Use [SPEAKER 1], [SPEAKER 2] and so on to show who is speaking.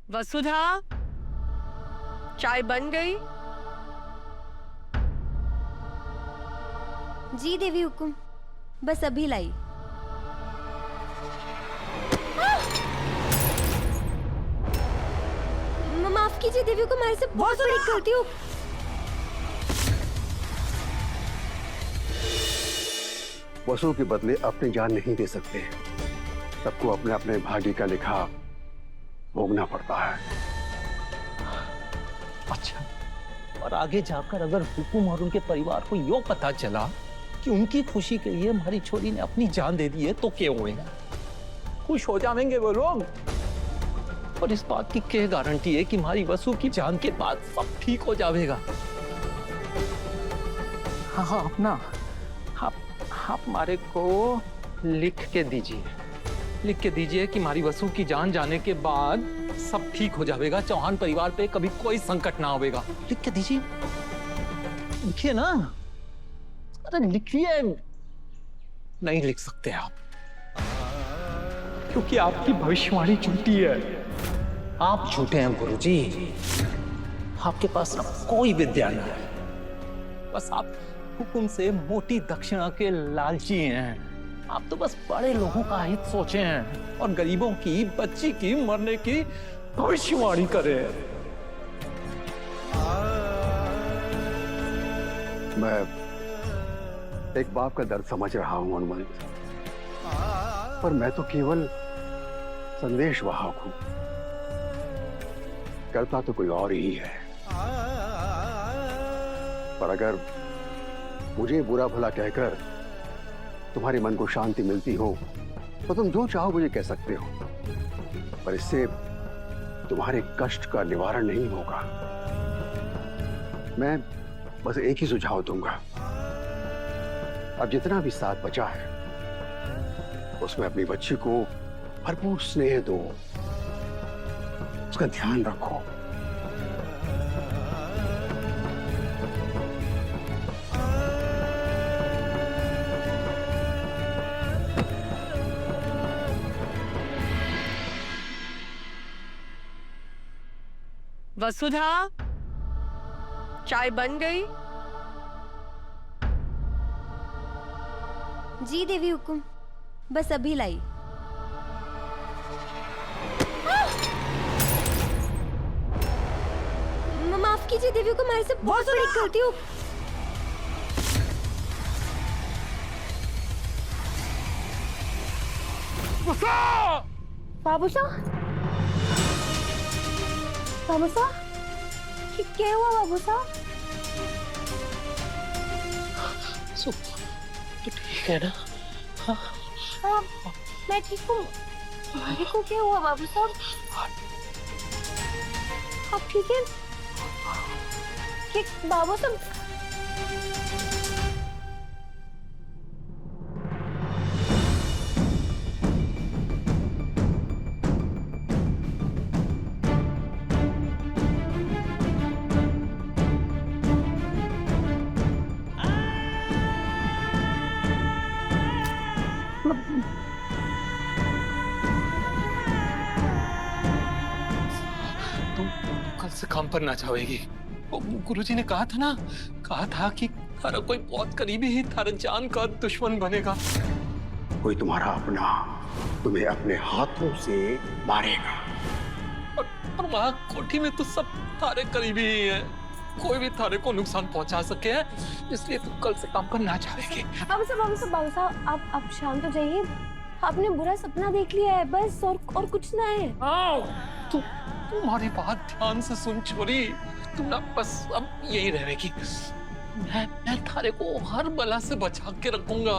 [SPEAKER 1] वसुधा, चाय बन गई?
[SPEAKER 2] जी देवी हुकुम, बस अभी लाई। माफ कीजिए देवी हुकुम, हमारे से बहुत बड़ी गलती हो।
[SPEAKER 3] वसु के बदले अपनी जान नहीं दे सकते। सबको अपने अपने भाग्य का लिखा भोगना पड़ता है।
[SPEAKER 4] अच्छा, और आगे जाकर अगर हुकुम और उनके परिवार को यो पता चला कि उनकी खुशी के लिए हमारी छोरी ने अपनी जान दे दी है तो क्या होगा? खुश हो जाएंगे वो लोग। और इस बात की क्या गारंटी है कि हमारी वसु की जान के बाद सब ठीक हो जाएगा? हाँ अपना आप हमारे को लिख के दीजिए कि हमारी वसु की जान जाने के बाद सब ठीक हो जाएगा, चौहान परिवार पे कभी कोई संकट ना आवेगा। लिख के दीजिए, लिखिए ना। अरे लिखिए। नहीं लिख सकते आप, क्योंकि आपकी भविष्यवाणी झूठी है। आप झूठे हैं गुरुजी। आपके पास ना कोई विद्या नहीं है, बस आप हुकुम से मोटी दक्षिणा के लालची हैं। आप तो बस बड़े लोगों का हित सोचे हैं और गरीबों की बच्ची की मरने की भविष्यवाणी करें।
[SPEAKER 3] मैं एक बाप का दर्द समझ रहा हूं हनुमंत, पर मैं तो केवल संदेश वाहक हूं। करता तो कोई और ही है। पर अगर मुझे बुरा भला कहकर तुम्हारे मन को शांति मिलती हो तो तुम जो चाहो मुझे कह सकते हो, पर इससे तुम्हारे कष्ट का निवारण नहीं होगा। मैं बस एक ही सुझाव दूंगा। अब जितना भी साथ बचा है उसमें अपनी बच्ची को भरपूर स्नेह दो, उसका ध्यान रखो।
[SPEAKER 1] वसुधा, चाय बन गई?
[SPEAKER 2] जी देवी हुकुम, बस अभी लाई। माफ कीजिए देवी हुकुम, हमारे से बहुत बड़ी गलती हो। बाबूसा, बाबूसा, क्या हुआ बाबूसा?
[SPEAKER 4] तो ठीक है ना?
[SPEAKER 2] हाँ, मैं ठीक हूँ। भाभी को क्या हुआ बाबू साहब? आप ठीक है? बाबू साहब,
[SPEAKER 4] कल से काम पर ना जाएगी। गुरुजी ने कहा था कि थारा कोई बहुत करीबी ही थारा जान का दुश्मन बनेगा।
[SPEAKER 3] कोई तुम्हारा अपना तुम्हें अपने हाथों से मारेगा।
[SPEAKER 4] और वहां कोठी में तो सब थारे करीबी ही हैं। कोई भी थारे को नुकसान पहुंचा सके है, इसलिए तू कल से काम पर ना जाएगी।
[SPEAKER 2] बाबू साहब, आप शांत हो जाइए। आपने बुरा सपना देख लिया है बस, और कुछ ना है।
[SPEAKER 4] तू तुम्हारी बात ध्यान से सुन छोरी, तू ना बस अब यही रहेगी। मैं थारे को हर बला से बचा के रखूंगा।